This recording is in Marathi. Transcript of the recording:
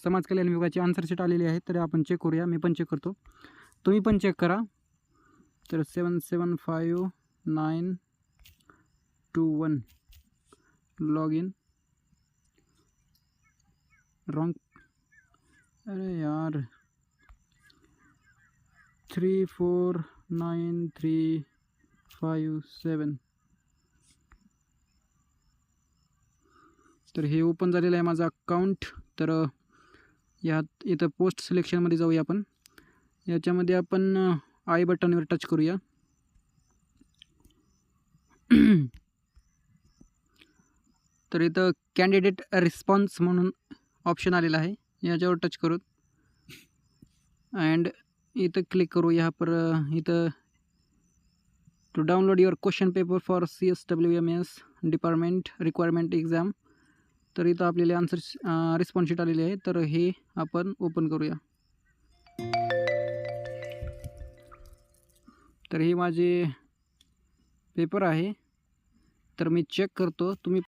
समाज कल्याण विभागाची आन्सर शीट आलेली आहे, तर आपण चेक करूया. मी पण चेक करतो, तुम्ही पण चेक करा. तर 775921 लॉग इन. रॉन्ग. अरे यार 349357. तर हे ओपन झालेलं आहे माझं अकाउंट. तर यात इथं पोस्ट सिलेक्शनमध्ये जाऊया आपण. याच्यामध्ये आपण आय बटनवर टच करूया. तर इथं कॅन्डिडेट रिस्पॉन्स म्हणून ऑप्शन आलेला आहे, याच्यावर टच करू अँड इथं क्लिक करू. यहाँ पर इथं to download your question paper for CSWMS department requirement exam. तर इथं आपल्याला आन्सर रिस्पॉन्स शीट आलेली आहे, तर हे आपण ओपन करूया. तर हे माझे पेपर आहे, तर मी चेक करतो. तुम्ही